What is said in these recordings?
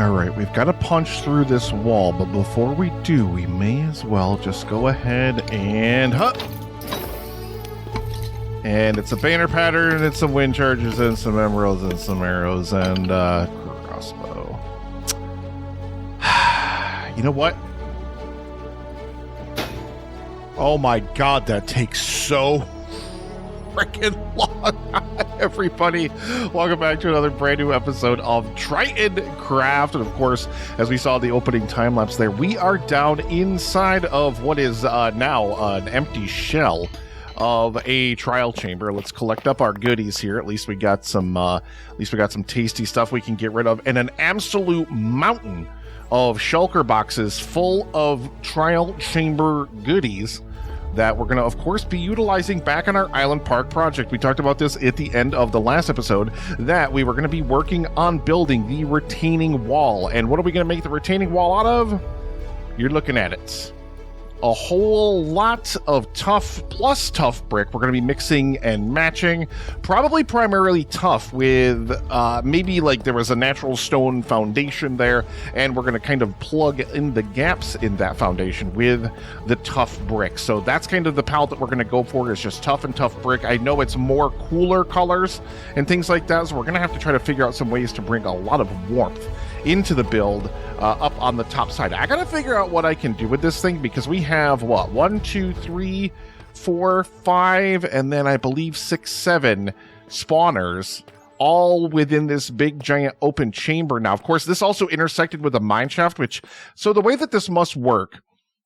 Alright, we've got to punch through this wall, but before we do, we may as well just go ahead and... And it's a banner pattern, and some wind charges, and some emeralds, and some arrows, and crossbow. You know what? Oh my god, that takes so freaking long. Everybody, welcome back to another brand new episode of Tritoncraft. And of course, as we saw the opening time lapse there, we are down inside of what is now an empty shell of a trial chamber. Let's collect up our goodies here. At least we got some tasty stuff we can get rid of, and an absolute mountain of shulker boxes full of trial chamber goodies that we're going to, of course, be utilizing back on our Island Park project. We talked about this at the end of the last episode, that we were going to be working on building the retaining wall. And what are we going to make the retaining wall out of? You're looking at it. A whole lot of Tuff plus Tuff Brick. We're going to be mixing and matching, probably primarily Tuff with maybe like there was a natural stone foundation there, and we're going to kind of plug in the gaps in that foundation with the Tuff Brick. So that's kind of the palette that we're going to go for, is just Tuff and Tuff Brick. I know it's more cooler colors and things like that, so we're going to have to try to figure out some ways to bring a lot of warmth into the build up on the top side. I gotta figure out what I can do with this thing, because we have what, 1, 2, 3, 4, 5, and then I believe 6, 7 spawners all within this big giant open chamber. Now, of course, this also intersected with a mine shaft, which, so the way that this must work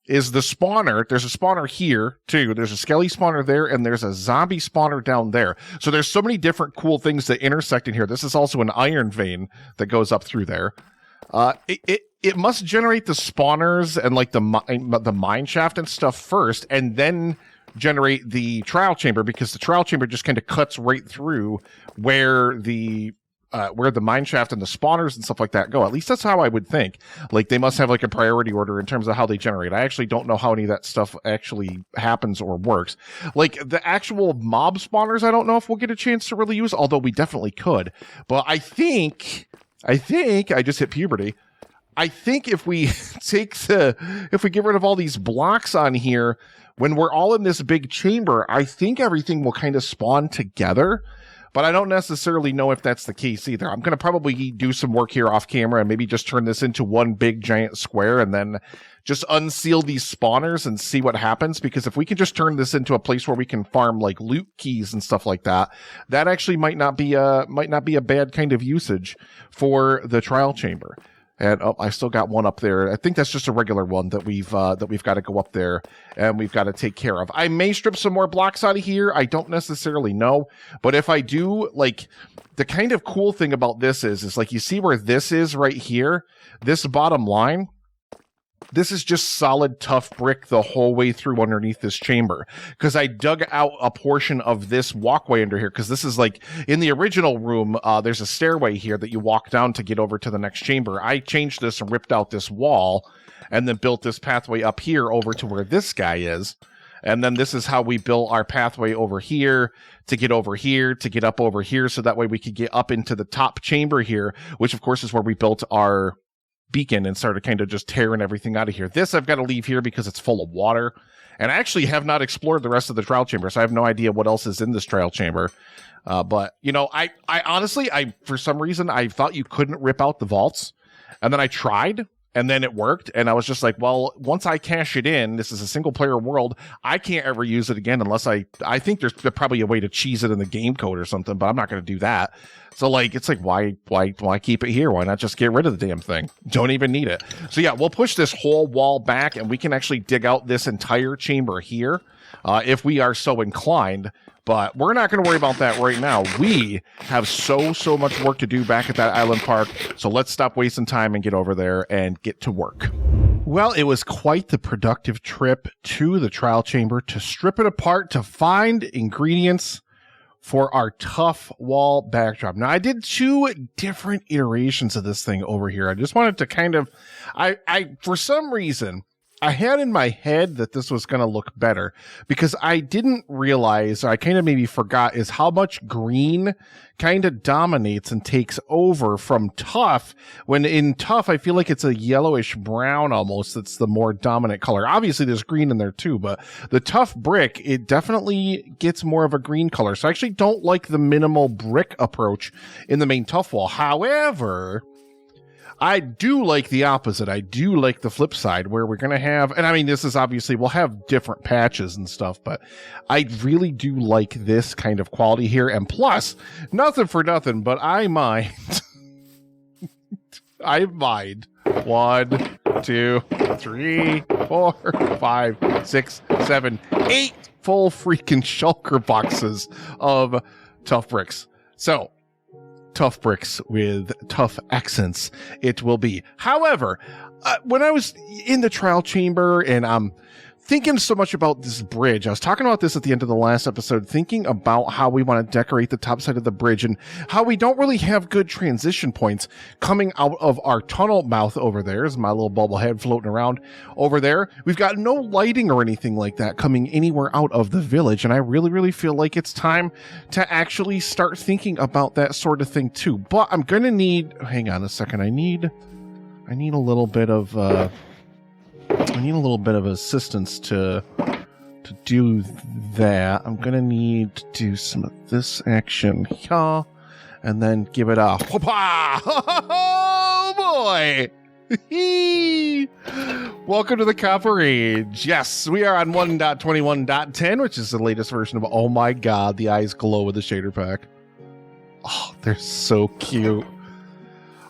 is the spawner, there's a spawner here too, there's a skelly spawner there, and there's a zombie spawner down there. So there's so many different cool things that intersect in here. This is also an iron vein that goes up through there. It must generate the spawners and like the mine shaft and stuff first, and then generate the trial chamber, because the trial chamber just kind of cuts right through where the mine shaft and the spawners and stuff like that go. At least that's how I would think. Like, they must have like a priority order in terms of how they generate. I actually don't know how any of that stuff actually happens or works. Like, the actual mob spawners, I don't know if we'll get a chance to really use, although we definitely could. But I think I just hit puberty. I think if we if we get rid of all these blocks on here, when we're all in this big chamber, I think everything will kind of spawn together. But I don't necessarily know if that's the case either. I'm going to probably do some work here off camera and maybe just turn this into one big giant square and then just unseal these spawners and see what happens. Because if we can just turn this into a place where we can farm like loot keys and stuff like that, that actually might not be a bad kind of usage for the trial chamber. And oh, I still got one up there. I think that's just a regular one that we've got to go up there and we've got to take care of. I may strip some more blocks out of here. I don't necessarily know, but if I do, like, the kind of cool thing about this is like, you see where this is right here, this bottom line. This is just solid Tuff Brick the whole way through underneath this chamber, because I dug out a portion of this walkway under here, because this is like in the original room, there's a stairway here that you walk down to get over to the next chamber. I changed this and ripped out this wall and then built this pathway up here over to where this guy is. And then this is how we built our pathway over here to get over here, to get up over here, so that way we could get up into the top chamber here, which of course is where we built our beacon and started kind of just tearing everything out of here. This I've got to leave here because it's full of water, and I actually have not explored the rest of the trial chamber, so I have no idea what else is in this trial chamber. But you know, I honestly, for some reason I thought you couldn't rip out the vaults, and then I tried, and then it worked, and I was just like, well, once I cash it in, this is a single player world, I can't ever use it again unless I think there's probably a way to cheese it in the game code or something, but I'm not going to do that. So like, it's like, why keep it here? Why not just get rid of the damn thing? Don't even need it. So yeah, we'll push this whole wall back and we can actually dig out this entire chamber here if we are so inclined. But we're not going to worry about that right now. We have so much work to do back at that Island Park. So let's stop wasting time and get over there and get to work. Well, it was quite the productive trip to the trial chamber to strip it apart, to find ingredients for our Tuff wall backdrop. Now, I did 2 different iterations of this thing over here. I just wanted to kind of, I for some reason, I had in my head that this was going to look better because I didn't realize, or I kind of maybe forgot, is how much green kind of dominates and takes over from Tuff. When in Tuff, I feel like it's a yellowish brown almost. That's the more dominant color. Obviously, there's green in there too, but the Tuff brick, it definitely gets more of a green color. So I actually don't like the minimal brick approach in the main Tuff wall. However, I do like the opposite. I do like the flip side where we're going to have, and I mean, this is obviously, we'll have different patches and stuff, but I really do like this kind of quality here. And plus, nothing for nothing, but I mind, I mind 1, 2, 3, 4, 5, 6, 7, 8 full freaking shulker boxes of Tuff Bricks. So, Tuff Bricks with tough accents it will be. However, when I was in the trial chamber and I'm thinking so much about this bridge, I was talking about this at the end of the last episode, thinking about how we want to decorate the top side of the bridge and how we don't really have good transition points coming out of our tunnel mouth over there. Is my little bubble head floating around over there. We've got no lighting or anything like that coming anywhere out of the village, and I really, really feel like it's time to actually start thinking about that sort of thing too. But I'm gonna need, hang on a second, I need a little bit of assistance to do that. I'm gonna need to do some of this action here, and then give it a whoop-ah! Oh boy! Welcome to the Copper Age. Yes, we are on 1.21.10, which is the latest version of, oh my god, the eyes glow with the shader pack. Oh, they're so cute.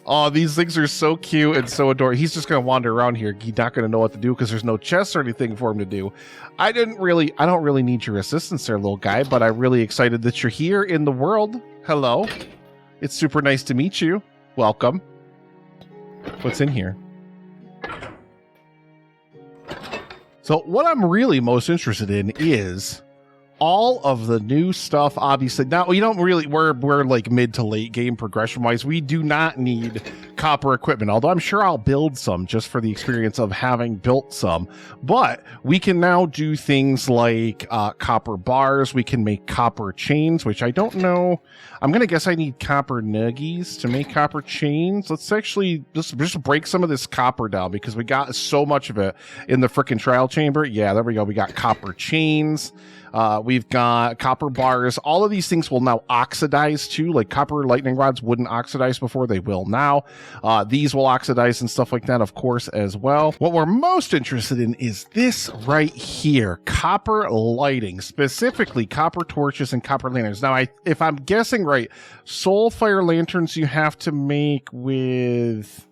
Oh, these things are so cute and so adorable. He's just going to wander around here. He's not going to know what to do because there's no chests or anything for him to do. I don't really need your assistance there, little guy, but I'm really excited that you're here in the world. Hello. It's super nice to meet you. Welcome. What's in here? So what I'm really most interested in is all of the new stuff. Obviously now we don't really, we're like mid to late game progression wise. We do not need copper equipment, although I'm sure I'll build some just for the experience of having built some. But we can now do things like copper bars. We can make copper chains, which I don't know. I'm gonna guess I need copper nuggies to make copper chains. Let's actually just break some of this copper down because we got so much of it in the frickin' trial chamber. Yeah, there we go. We got copper chains. We've got copper bars. All of these things will now oxidize too. Like copper lightning rods wouldn't oxidize before, they will now. These will oxidize and stuff like that, of course, as well. What we're most interested in is this right here. Copper lighting, specifically copper torches and copper lanterns. Now, if I'm guessing right, soul fire lanterns you have to make with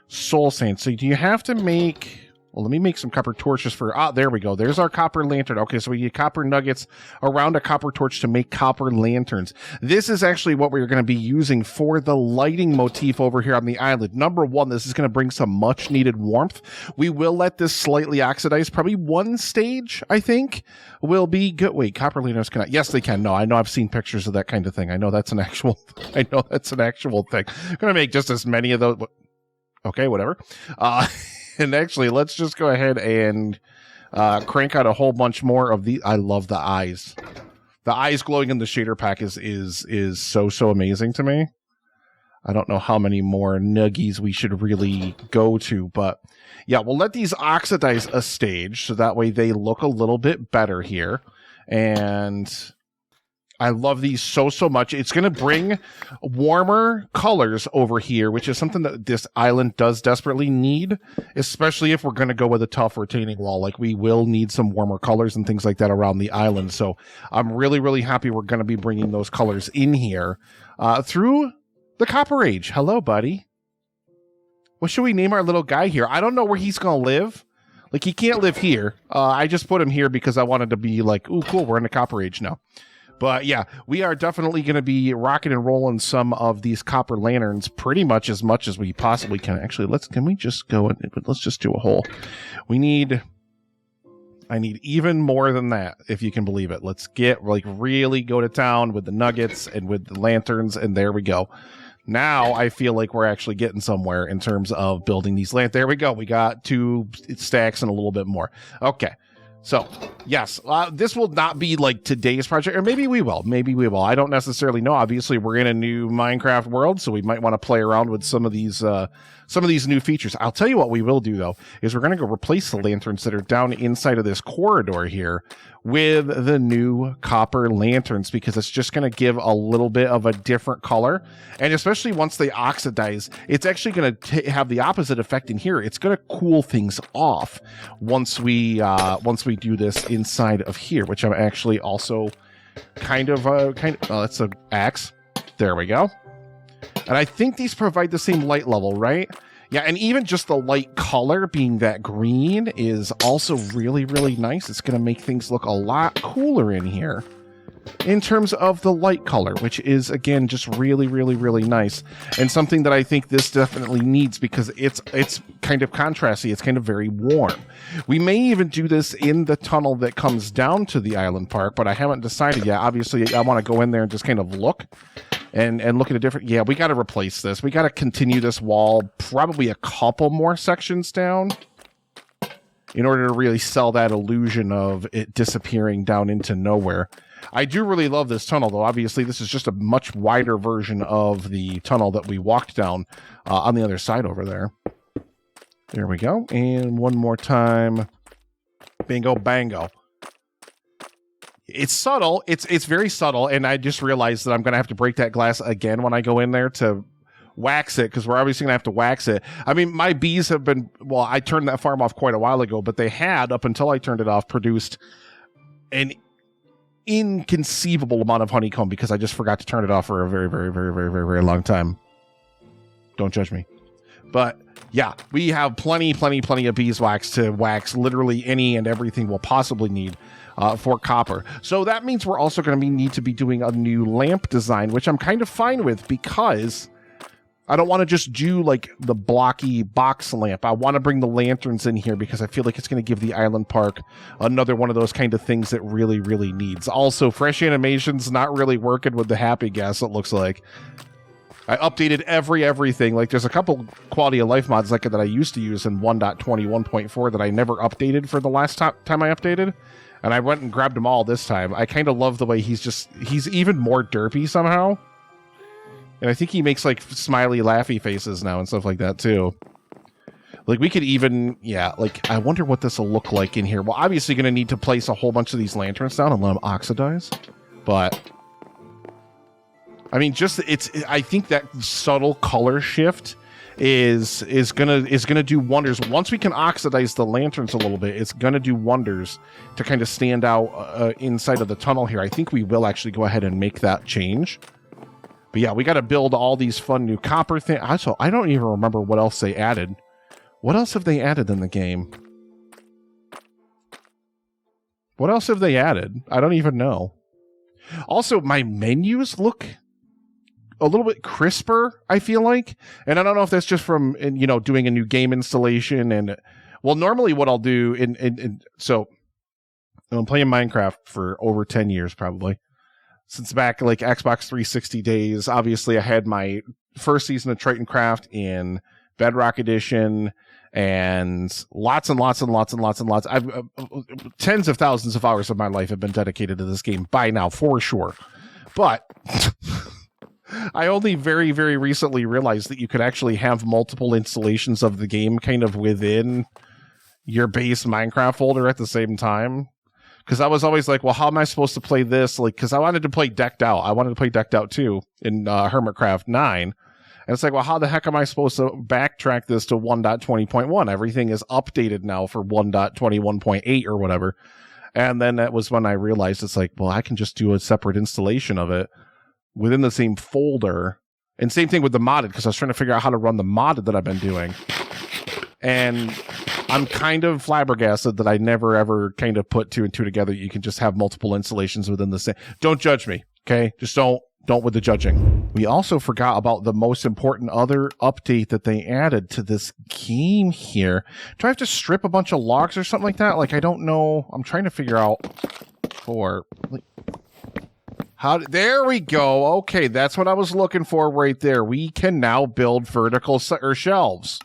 soul sand. So do you have to make... Well, let me make some copper torches for... there we go. There's our copper lantern. Okay, so we need copper nuggets around a copper torch to make copper lanterns. This is actually what we're going to be using for the lighting motif over here on the island. Number one, this is going to bring some much-needed warmth. We will let this slightly oxidize. Probably one stage, I think, will be good. Wait, copper lanterns cannot... Yes, they can. No, I know I've seen pictures of that kind of thing. I know that's an actual... I know that's an actual thing. I'm going to make just as many of those... Okay, whatever. And actually, let's just go ahead and crank out a whole bunch more of the... I love the eyes. The eyes glowing in the shader pack is so amazing to me. I don't know how many more nuggies we should really go to, but yeah, we'll let these oxidize a stage so that way they look a little bit better here. And I love these so much. It's going to bring warmer colors over here, which is something that this island does desperately need, especially if we're going to go with a tough retaining wall. Like, we will need some warmer colors and things like that around the island. So I'm really happy we're going to be bringing those colors in here through the Copper Age. Hello, buddy. What should we name our little guy here? I don't know where he's going to live. Like, he can't live here. I just put him here because I wanted to be like, ooh, cool, we're in the Copper Age now. But yeah, we are definitely going to be rocking and rolling some of these copper lanterns pretty much as we possibly can. Actually, can we just go and let's just do a hole. I need even more than that, if you can believe it. Let's get really go to town with the nuggets and with the lanterns, and there we go. Now I feel like we're actually getting somewhere in terms of building these lanterns. There we go. We got 2 stacks and a little bit more. Okay. So, yes, this will not be like today's project, or maybe we will. Maybe we will. I don't necessarily know. Obviously, we're in a new Minecraft world, so we might want to play around with some of these new features. I'll tell you what we will do, though, is we're going to go replace the lanterns that are down inside of this corridor here with the new copper lanterns, because it's just going to give a little bit of a different color. And especially once they oxidize, it's actually going to have the opposite effect in here. It's going to cool things off once we do this inside of here, which I'm actually also oh, that's an axe. There we go. And I think these provide the same light level, right? Yeah, and even just the light color being that green is also really, really nice. It's going to make things look a lot cooler in here in terms of the light color, which is, again, just really, really, really nice. And something that I think this definitely needs, because it's kind of contrasty. It's kind of very warm. We may even do this in the tunnel that comes down to the island park, but I haven't decided yet. Obviously, I want to go in there and just kind of look. And look at a different... Yeah, we got to replace this. We got to continue this wall probably a couple more sections down in order to really sell that illusion of it disappearing down into nowhere. I do really love this tunnel, though. Obviously, this is just a much wider version of the tunnel that we walked down on the other side over there. There we go. And one more time. Bingo, bango. It's subtle. It's very subtle, and I just realized that I'm going to have to break that glass again when I go in there to wax it, because we're obviously going to have to wax it. I mean, my bees have been... Well, I turned that farm off quite a while ago, but they had, up until I turned it off, produced an inconceivable amount of honeycomb, because I just forgot to turn it off for a very, very, very, very, very, very long time. Don't judge me. But yeah, we have plenty of beeswax to wax literally any and everything we'll possibly need for copper. So that means we're also going to need to be doing a new lamp design, which I'm kind of fine with, because I don't want to just do like the blocky box lamp. I want to bring the lanterns in here, because I feel like it's going to give the island park another one of those kind of things that really, really needs. Also, fresh animations not really working with the happy gas, it looks like. I updated everything. Like, there's a couple quality of life mods like that I used to use in 1.20, that I never updated for the last time I updated. And I went and grabbed them all this time. I kind of love the way he's even more derpy somehow. And I think he makes like smiley, laughy faces now and stuff like that too. Like, we could even, yeah, like, I wonder what this will look like in here. Well, obviously going to need to place a whole bunch of these lanterns down and let them oxidize. But I mean, I think that subtle color shift is gonna do wonders. Once we can oxidize the lanterns a little bit, it's gonna do wonders to kind of stand out inside of the tunnel here. I think we will actually go ahead and make that change. But yeah, we got to build all these fun new copper things. Also, I don't even remember what else they added. What else have they added in the game? What else have they added? I don't even know. Also, my menus look a little bit crisper, I feel like. And I don't know if that's just from, doing a new game installation. And, well, normally what I'll do, so I'm playing Minecraft for over 10 years, probably. Since back, like, Xbox 360 days. Obviously, I had my first season of Tritoncraft in Bedrock Edition, and lots. I've tens of thousands of hours of my life have been dedicated to this game by now, for sure. But I only very, very recently realized that you could actually have multiple installations of the game kind of within your base Minecraft folder at the same time. Because I was always like, well, how am I supposed to play this? Like, because I wanted to play Decked Out. I wanted to play Decked Out 2 in Hermitcraft 9. And it's like, well, how the heck am I supposed to backtrack this to 1.20.1? Everything is updated now for 1.21.8 or whatever. And then that was when I realized it's like, well, I can just do a separate installation of it within the same folder. And same thing with the modded, because I was trying to figure out how to run the modded that I've been doing. And I'm kind of flabbergasted that I never ever kind of put 2 and 2 together. You can just have multiple installations within the same. Don't judge me, okay? Just don't with the judging. We also forgot about the most important other update that they added to this game here. Do I have to strip a bunch of logs or something like that? Like, I don't know. I'm trying to figure out There we go. Okay, that's what I was looking for right there. We can now build vertical shelves.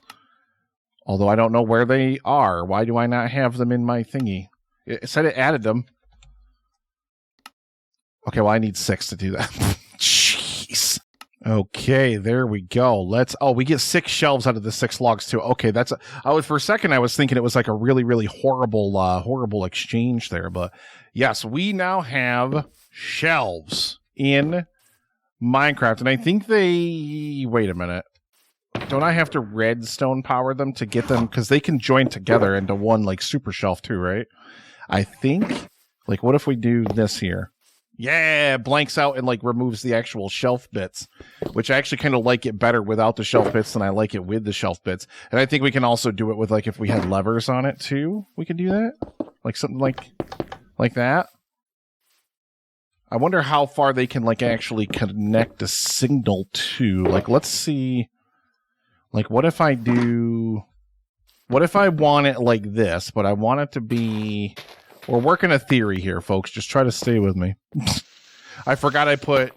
Although I don't know where they are. Why do I not have them in my thingy? It said it added them. Okay, well, I need 6 to do that. Jeez. Okay, there we go. We get 6 shelves out of the 6 logs too. Okay, for a second I was thinking it was like a really, really horrible exchange there. But yes, we now have shelves in Minecraft. And I think wait a minute. Don't I have to redstone power them to get them? Because they can join together into one like super shelf too, right? I think. Like, what if we do this here? Yeah, blanks out and like removes the actual shelf bits, which I actually kind of like it better without the shelf bits than I like it with the shelf bits. And I think we can also do it with like if we had levers on it too. We could do that, like something like that. I wonder how far they can like actually connect a signal to. Like, let's see. Like, what if I want it like this, but I want it to be... We're working a theory here, folks. Just try to stay with me. I forgot I put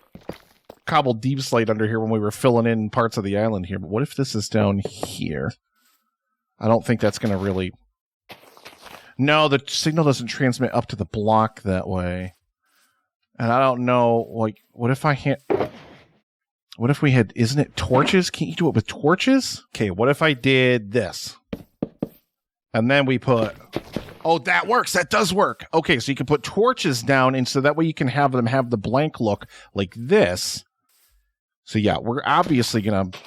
cobbled deep slate under here when we were filling in parts of the island here. But what if this is down here? I don't think that's going to really... No, the signal doesn't transmit up to the block that way. And I don't know, like, what if we had, isn't it torches? Can't you do it with torches? Okay, what if I did this? And then we put, oh, that works. That does work. Okay, so you can put torches down, and so that way you can have them have the blank look like this. So yeah, we're obviously going to,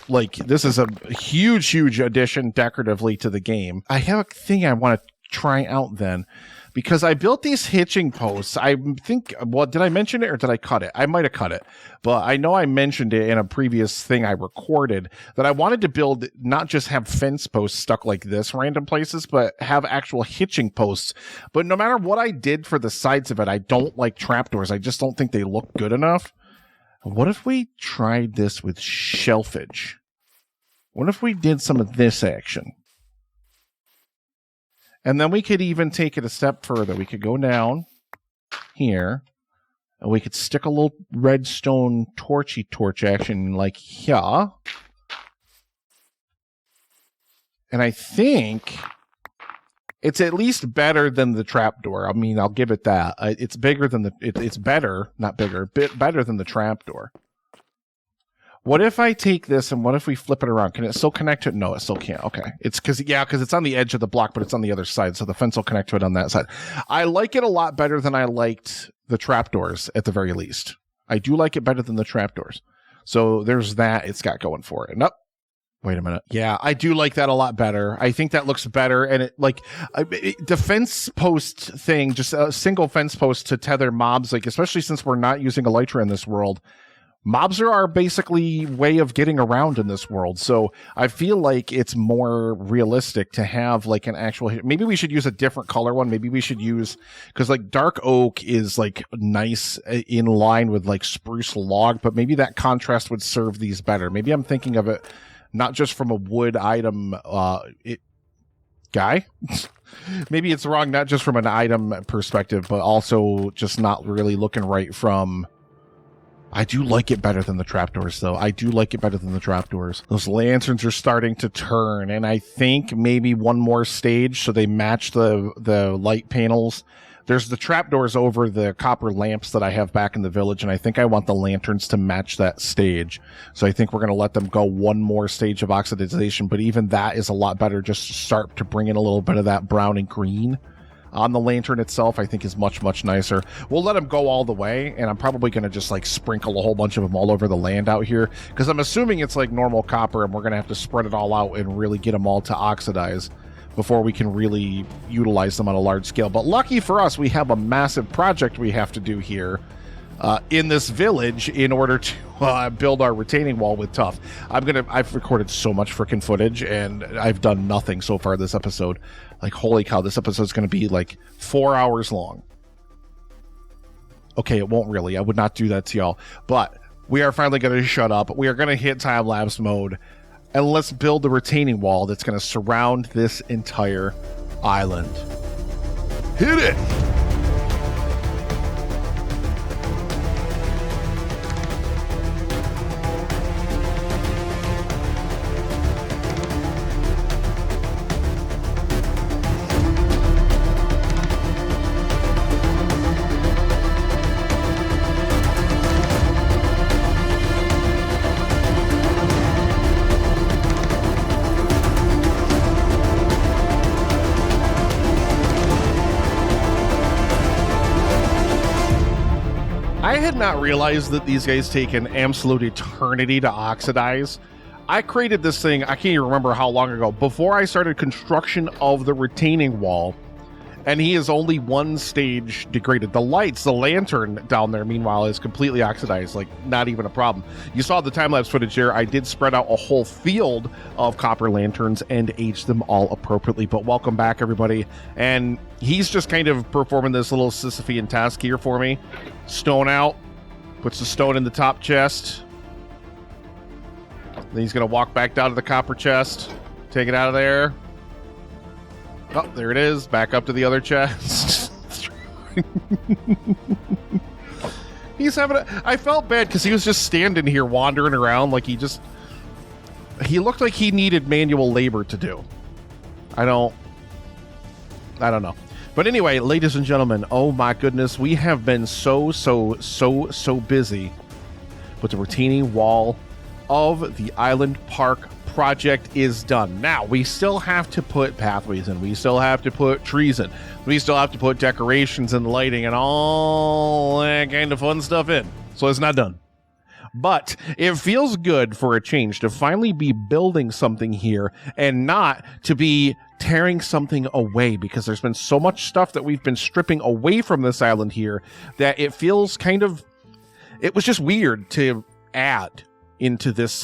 like, this is a huge, huge addition decoratively to the game. I have a thing I want to try out then. Because I built these hitching posts. I think, well, did I mention it or did I cut it? I might have cut it. But I know I mentioned it in a previous thing I recorded that I wanted to build, not just have fence posts stuck like this random places, but have actual hitching posts. But no matter what I did for the sides of it, I don't like trapdoors. I just don't think they look good enough. What if we tried this with shelfage? What if we did some of this action? And then we could even take it a step further. We could go down here, and we could stick a little redstone torch action like here. And I think it's at least better than the trapdoor. I mean, I'll give it that. It's bigger than it's better, not bigger, better than the trapdoor. What if I take this and what if we flip it around? Can it still connect to it? No, it still can't. Okay. It's because it's on the edge of the block, but it's on the other side. So the fence will connect to it on that side. I like it a lot better than I liked the trapdoors at the very least. I do like it better than the trapdoors. So there's that it's got going for it. Nope. Wait a minute. Yeah, I do like that a lot better. I think that looks better. And the fence post thing, just a single fence post to tether mobs, like especially since we're not using Elytra in this world. Mobs are our basically way of getting around in this world. So I feel like it's more realistic to have like an actual, maybe we should use a different color one. Maybe we should use, because like dark oak is like nice in line with like spruce log, but maybe that contrast would serve these better. Maybe I'm thinking of it not just from a wood item, guy. Maybe it's wrong, not just from an item perspective, but also just not really looking right from... I do like it better than the trapdoors, though. I do like it better than the trapdoors. Those lanterns are starting to turn, and I think maybe one more stage so they match the light panels. There's the trapdoors over the copper lamps that I have back in the village, and I think I want the lanterns to match that stage. So I think we're going to let them go one more stage of oxidization, but even that is a lot better just to start to bring in a little bit of that brown and green. On the lantern itself, I think is much, much nicer. We'll let them go all the way, and I'm probably going to just like sprinkle a whole bunch of them all over the land out here, because I'm assuming it's like normal copper, and we're going to have to spread it all out and really get them all to oxidize before we can really utilize them on a large scale. But lucky for us, we have a massive project we have to do here in this village in order to build our retaining wall with Tuff. I've recorded so much freaking footage, and I've done nothing so far this episode. Like, holy cow, this episode's going to be like 4 hours long. Okay, it won't really. I would not do that to y'all. But we are finally going to shut up. We are going to hit time-lapse mode, and let's build the retaining wall that's going to surround this entire island. Hit it! I had not realized that these guys take an absolute eternity to oxidize. I created this thing, I can't even remember how long ago, before I started construction of the retaining wall, and he is only one stage degraded. The lights, the lantern down there, meanwhile, is completely oxidized, like not even a problem. You saw the time-lapse footage here. I did spread out a whole field of copper lanterns and aged them all appropriately, but welcome back, everybody. And he's just kind of performing this little Sisyphean task here for me. Stone out, puts the stone in the top chest. Then he's going to walk back down to the copper chest, take it out of there. Oh, there it is. Back up to the other chest. He's having I felt bad because he was just standing here wandering around like he looked like he needed manual labor to do. I don't know. But anyway, ladies and gentlemen, oh my goodness, we have been so busy with the retaining wall of the Island Park project is done. Now, we still have to put pathways in. We still have to put trees in. We still have to put decorations and lighting and all that kind of fun stuff in. So it's not done. But it feels good for a change to finally be building something here and not to be tearing something away, because there's been so much stuff that we've been stripping away from this island here that it feels it was just weird to add into this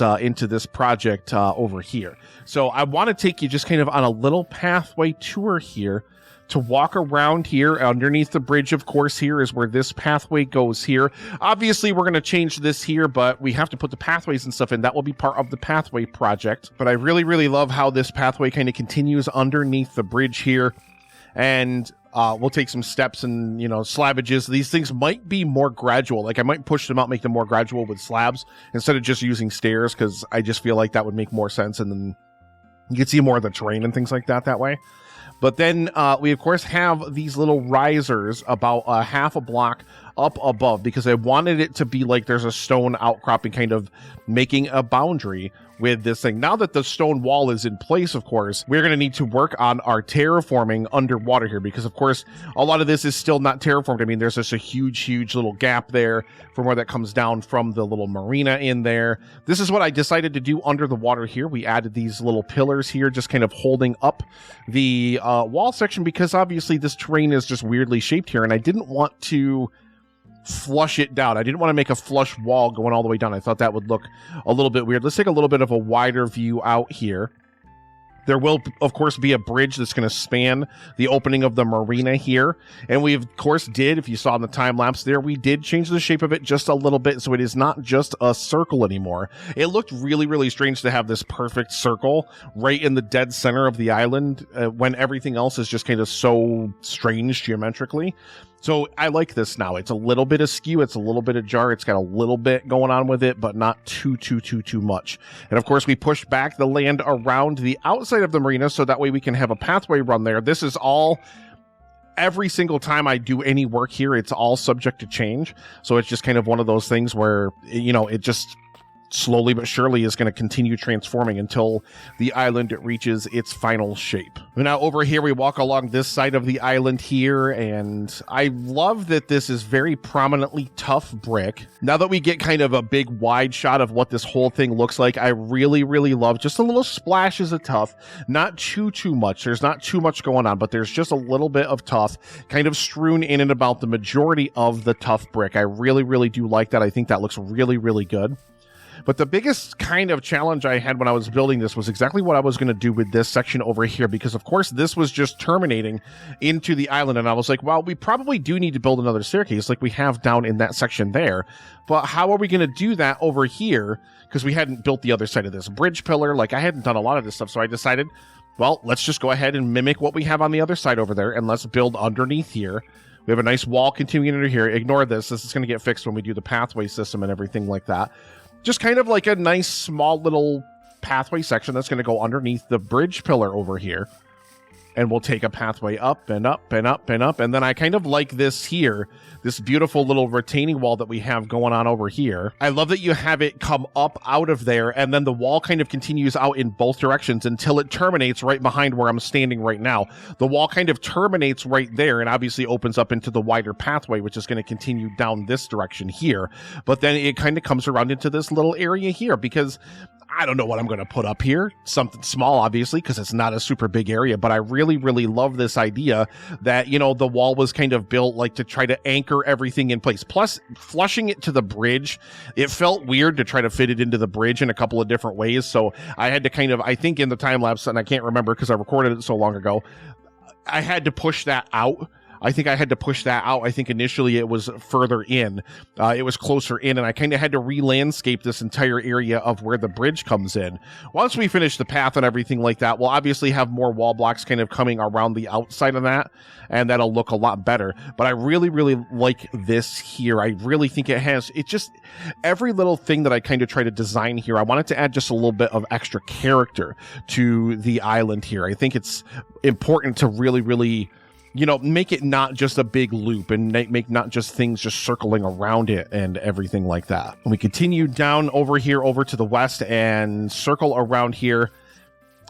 project over here. So I want to take you just kind of on a little pathway tour here to walk around here underneath the bridge. Of course, here is where this pathway goes here. Obviously, we're going to change this here, but we have to put the pathways and stuff in. That will be part of the pathway project. But I really love how this pathway kind of continues underneath the bridge here. And we'll take some steps and, slabbages. These things might be more gradual. Like I might push them out, make them more gradual with slabs instead of just using stairs, because I just feel like that would make more sense. And then you can see more of the terrain and things like that way. But then we, of course, have these little risers about a half a block up above, because I wanted it to be like there's a stone outcropping kind of making a boundary with this thing. Now that the stone wall is in place, of course, we're going to need to work on our terraforming underwater here, because, of course, a lot of this is still not terraformed. I mean, there's just a huge little gap there from where that comes down from the little marina in there. This is what I decided to do under the water here. We added these little pillars here, just kind of holding up the wall section, because obviously this terrain is just weirdly shaped here, and I didn't want to flush it down. I didn't want to make a flush wall going all the way down. I thought that would look a little bit weird. Let's take a little bit of a wider view out here. There will, of course, be a bridge that's going to span the opening of the marina here. And we, of course, did, if you saw in the time lapse there, we did change the shape of it just a little bit. So it is not just a circle anymore. It looked really strange to have this perfect circle right in the dead center of the island when everything else is just kind of so strange geometrically. So I like this now. It's a little bit askew. It's a little bit ajar. It's got a little bit going on with it, but not too much. And of course, we pushed back the land around the outside of the marina so that way we can have a pathway run there. This is all, every single time I do any work here, it's all subject to change. So it's just kind of one of those things where, it just slowly but surely is going to continue transforming until the island reaches its final shape. Now over here we walk along this side of the island here, and I love that this is very prominently Tuff Brick. Now that we get kind of a big wide shot of what this whole thing looks like, I really love just a little splashes of Tuff. Not too much. There's not too much going on, but there's just a little bit of Tuff kind of strewn in and about the majority of the Tuff Brick. I really do like that. I think that looks really good. But the biggest kind of challenge I had when I was building this was exactly what I was going to do with this section over here, because of course this was just terminating into the island, and I was like, well, we probably do need to build another staircase like we have down in that section there, but how are we going to do that over here? Because we hadn't built the other side of this bridge pillar. Like I hadn't done a lot of this stuff, so I decided, well, let's just go ahead and mimic what we have on the other side over there, and let's build underneath here. We have a nice wall continuing under here. Ignore this. This is going to get fixed when we do the pathway system and everything like that. Just kind of like a nice small little pathway section that's going to go underneath the bridge pillar over here. and we'll take a pathway up and up and up and up. And then I kind of like this here, this beautiful little retaining wall that we have going on over here. I love that you have it come up out of there, and then the wall kind of continues out in both directions until it terminates right behind where I'm standing right now. The wall kind of terminates right there and obviously opens up into the wider pathway, which is going to continue down this direction here. But then it kind of comes around into this little area here, because I don't know what I'm going to put up here. Something small, obviously, because it's not a super big area, but I really, really love this idea that, you know, the wall was kind of built like to try to anchor everything in place. Plus, flushing it to the bridge, it felt weird to try to fit it into the bridge in a couple of different ways. So I had to kind of, I think in the time lapse, and I can't remember because I recorded it so long ago, I had to push that out. I think I had to push that out. I think initially it was further in. It was closer in, and I kind of had to re-landscape this entire area of where the bridge comes in. Once we finish the path and everything like that, we'll obviously have more wall blocks kind of coming around the outside of that, and that'll look a lot better. But I really, really like this here. I really think it just, every little thing that I kind of try to design here, I wanted to add just a little bit of extra character to the island here. I think it's important to really, really, you know, make it not just a big loop and make not just things just circling around it and everything like that. And we continue down over here, over to the west, and circle around here.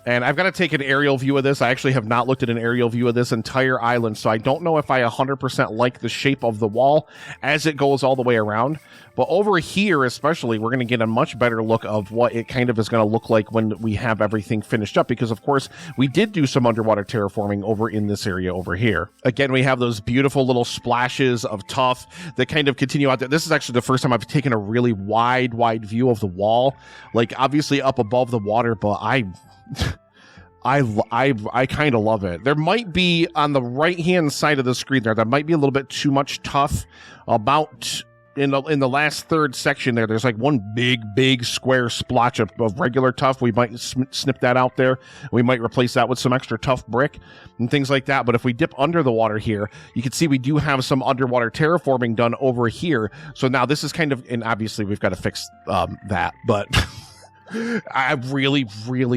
And I've got to take an aerial view of this. I actually have not looked at an aerial view of this entire island, so I don't know if I 100% like the shape of the wall as it goes all the way around. But over here especially, we're going to get a much better look of what it kind of is going to look like when we have everything finished up, because of course we did do some underwater terraforming over in this area over here. Again, we have those beautiful little splashes of tuff that kind of continue out there. This is actually the first time I've taken a really wide view of the wall, like obviously up above the water, but I kind of love it. There might be on the right hand side of the screen there might be a little bit too much tuff. About in the last third section there's like one big square splotch of regular tuff. We might snip that out there. We might replace that with some extra tuff brick and things like that. But if we dip under the water here, you can see we do have some underwater terraforming done over here. So now this is kind of, and obviously we've got to fix that, but I really,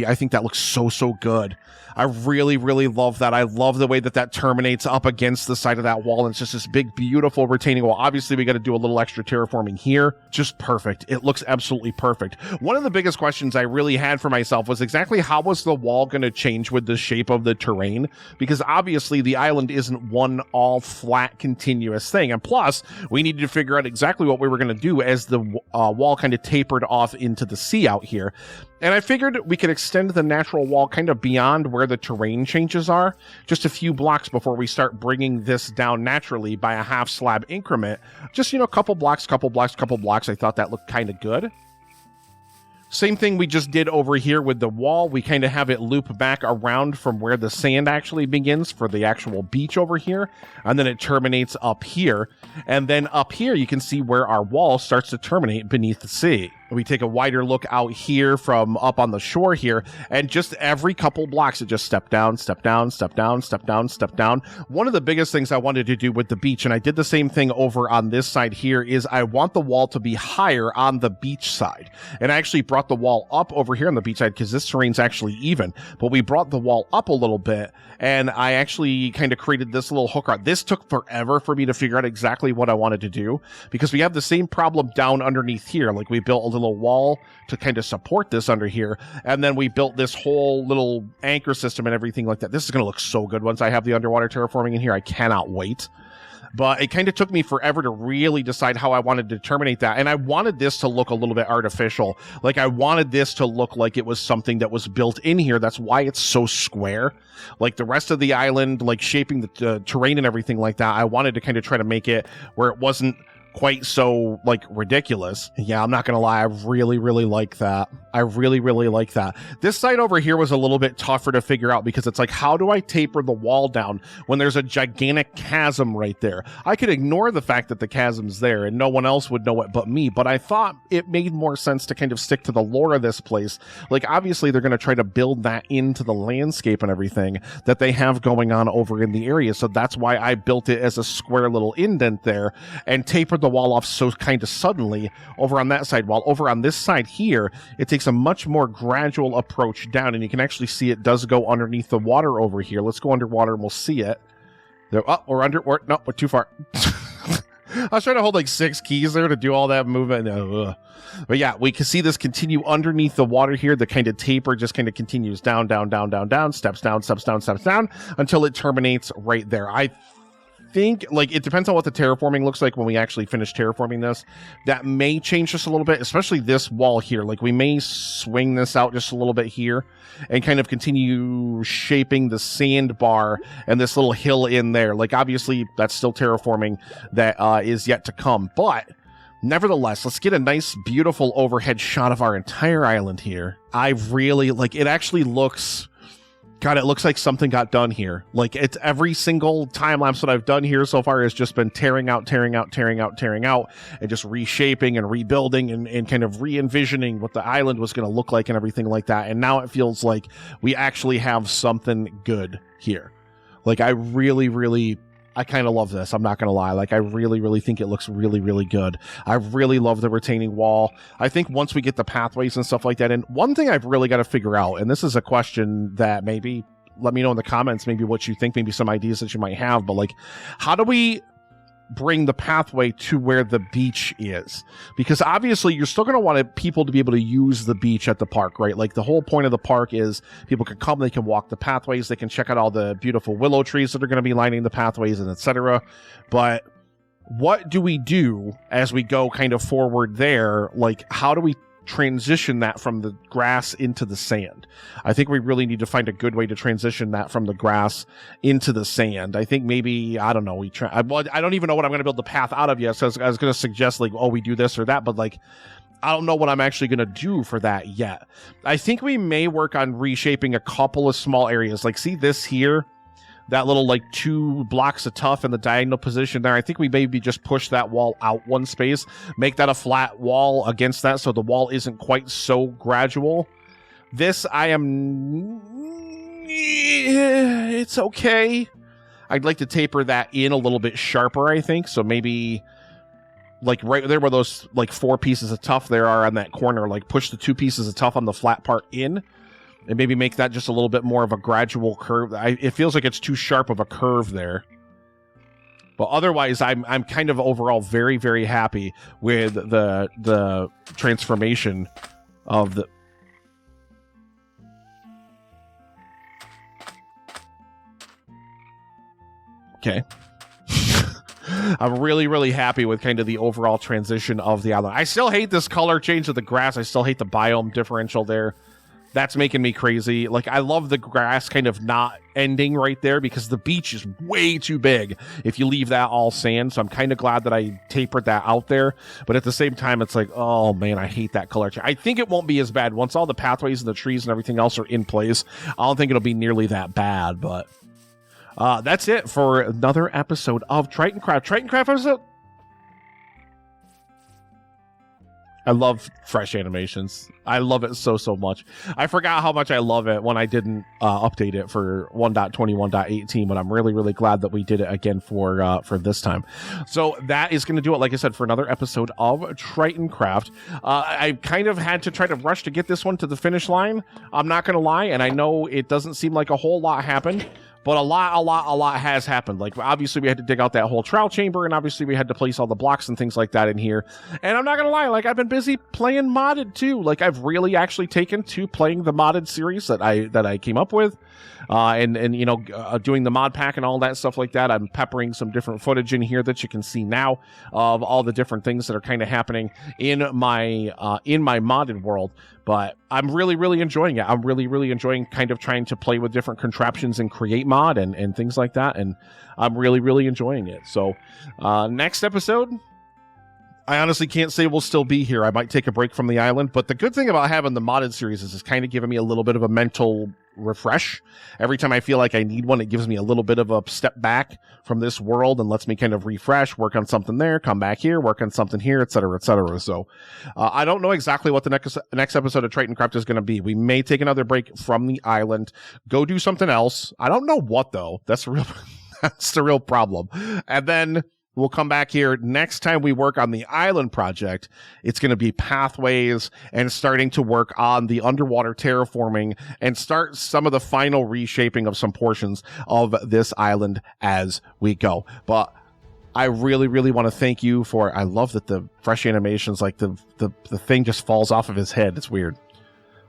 I think that looks so good. I really love that. I love the way that terminates up against the side of that wall. And it's just this big, beautiful retaining wall. Obviously, we got to do a little extra terraforming here. Just perfect. It looks absolutely perfect. One of the biggest questions I really had for myself was exactly how was the wall going to change with the shape of the terrain? Because obviously the island isn't one all flat, continuous thing. And plus, we needed to figure out exactly what we were going to do as the wall kind of tapered off into the sea out here. And I figured we could extend the natural wall kind of beyond where the terrain changes are, just a few blocks before we start bringing this down naturally by a half slab increment. Just, you know, couple blocks. I thought that looked kind of good. Same thing we just did over here with the wall. We kind of have it loop back around from where the sand actually begins for the actual beach over here. And then it terminates up here. And then up here, you can see where our wall starts to terminate beneath the sea. We take a wider look out here from up on the shore here, and just every couple blocks, it just step down, step down, step down, step down, step down. One of the biggest things I wanted to do with the beach, and I did the same thing over on this side here, is I want the wall to be higher on the beach side. And I actually brought the wall up over here on the beach side because this terrain's actually even, but we brought the wall up a little bit, and I actually kind of created this little hook rod. This took forever for me to figure out exactly what I wanted to do, because we have the same problem down underneath here. Like, we built a little wall to kind of support this under here, and then we built this whole little anchor system and everything like that. This is going to look so good once I have the underwater terraforming in here. I cannot wait. But it kind of took me forever to really decide how I wanted to terminate that. And I wanted this to look a little bit artificial. Like, I wanted this to look like it was something that was built in here. That's why it's so square. Like the rest of the island, like shaping the terrain and everything like that, I wanted to kind of try to make it where it wasn't quite so like ridiculous. Yeah, I'm not gonna lie, I really like that. I really like that. This side over here was a little bit tougher to figure out, because it's like, how do I taper the wall down when there's a gigantic chasm right there? I could ignore the fact that the chasm's there and no one else would know it but me, but I thought it made more sense to kind of stick to the lore of this place. Like, obviously they're going to try to build that into the landscape and everything that they have going on over in the area, so that's why I built it as a square little indent there and tapered the the wall off so kind of suddenly over on that side, while over on this side here, it takes a much more gradual approach down, and you can actually see it does go underneath the water over here. Let's go underwater and we'll see it. There, oh, we're under, no, we're too far. I was trying to hold like 6 keys there to do all that movement. But yeah, we can see this continue underneath the water here. The kind of taper just kind of continues down, down, down, down, down, steps down, steps down, steps down until it terminates right there. I think, like, it depends on what the terraforming looks like when we actually finish terraforming this. That may change just a little bit, especially this wall here. Like, we may swing this out just a little bit here and kind of continue shaping the sandbar and this little hill in there. Like, obviously, that's still terraforming that is yet to come. But nevertheless, let's get a nice, beautiful overhead shot of our entire island here. I really, like, it actually looks... God, it looks like something got done here. Like, it's every single time lapse that I've done here so far has just been tearing out, and just reshaping and rebuilding and kind of re-envisioning what the island was going to look like and everything like that. And now it feels like we actually have something good here. Like, I kind of love this. I'm not going to lie. Like, I really think it looks really good. I really love the retaining wall. I think once we get the pathways and stuff like that, and one thing I've really got to figure out, and this is a question that maybe, let me know in the comments, maybe what you think, maybe some ideas that you might have, but like, how do we bring the pathway to where the beach is? Because obviously you're still going to want people to be able to use the beach at the park, right? Like, the whole point of the park is people can come, they can walk the pathways, they can check out all the beautiful willow trees that are going to be lining the pathways, and etc. But what do we do as we go kind of forward there? Like, how do we transition that from the grass into the sand? I think we really need to find a good way to transition that from the grass into the sand. I think maybe, I don't know, I don't even know what I'm going to build the path out of yet. So I was going to suggest, like, oh, we do this or that, but like, I don't know what I'm actually going to do for that yet. I think we may work on reshaping a couple of small areas. Like, see this here? That little, like, 2 blocks of tuff in the diagonal position there. I think we maybe just push that wall out one space, make that a flat wall against that so the wall isn't quite so gradual. This, it's okay. I'd like to taper that in a little bit sharper, I think. So maybe, like, right there where those, like, 4 pieces of tuff there are on that corner, like, push the 2 pieces of tuff on the flat part in. And maybe make that just a little bit more of a gradual curve. It feels like it's too sharp of a curve there. But otherwise, I'm kind of overall very happy with the transformation of the... Okay. I'm really happy with kind of the overall transition of the island. I still hate this color change of the grass. I still hate the biome differential there. That's making me crazy. Like, I love the grass kind of not ending right there because the beach is way too big if you leave that all sand. So I'm kind of glad that I tapered that out there. But at the same time, it's like, oh man, I hate that color. I think it won't be as bad once all the pathways and the trees and everything else are in place. I don't think it'll be nearly that bad, but that's it for another episode of Tritoncraft. Tritoncraft episode. I love fresh animations. I love it so much. I forgot how much I love it when I didn't update it for 1.21.18, but I'm really glad that we did it again for this time. So that is going to do it, like I said, for another episode of Tritoncraft. I kind of had to try to rush to get this one to the finish line. I'm not going to lie, and I know it doesn't seem like a whole lot happened, but a lot has happened. Like, obviously we had to dig out that whole trial chamber, and obviously we had to place all the blocks and things like that in here. And I'm not gonna lie, like, I've been busy playing modded too. Like, I've really actually taken to playing the modded series that I came up with, and you know, doing the mod pack and all that stuff like that. I'm peppering some different footage in here that you can see now of all the different things that are kind of happening in my modded world. But I'm really enjoying it. I'm really enjoying kind of trying to play with different contraptions and create mod and things like that. And I'm really enjoying it. So next episode, I honestly can't say we'll still be here. I might take a break from the island. But the good thing about having the modded series is it's kind of giving me a little bit of a mental refresh. Every time I feel like I need one, it gives me a little bit of a step back from this world and lets me kind of refresh, work on something there, come back here, work on something here, etc. So I don't know exactly what the next episode of Tritoncraft is going to be. We may take another break from the island, go do something else. I don't know what though. That's the real problem. And then we'll come back here next time we work on the island project. It's going to be pathways and starting to work on the underwater terraforming and start some of the final reshaping of some portions of this island as we go. But I really, really want to thank you for, I love that the fresh animations, like the thing just falls off of his head. It's weird.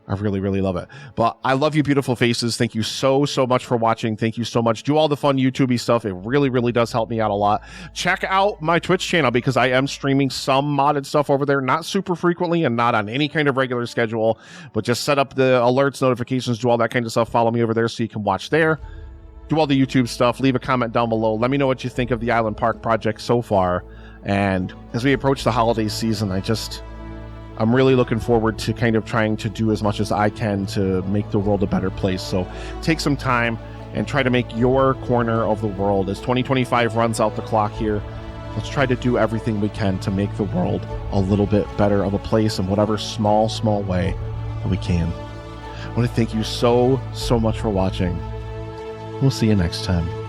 I really, really love it. But I love you, beautiful faces. Thank you so much for watching. Thank you so much. Do all the fun YouTubey stuff. It really, really does help me out a lot. Check out my Twitch channel because I am streaming some modded stuff over there, not super frequently and not on any kind of regular schedule, but just set up the alerts, notifications, do all that kind of stuff. Follow me over there so you can watch there. Do all the YouTube stuff. Leave a comment down below. Let me know what you think of the Island Park project so far. And as we approach the holiday season, I'm really looking forward to kind of trying to do as much as I can to make the world a better place. So take some time and try to make your corner of the world. As 2025 runs out the clock here, let's try to do everything we can to make the world a little bit better of a place in whatever small way that we can. I want to thank you so much for watching. We'll see you next time.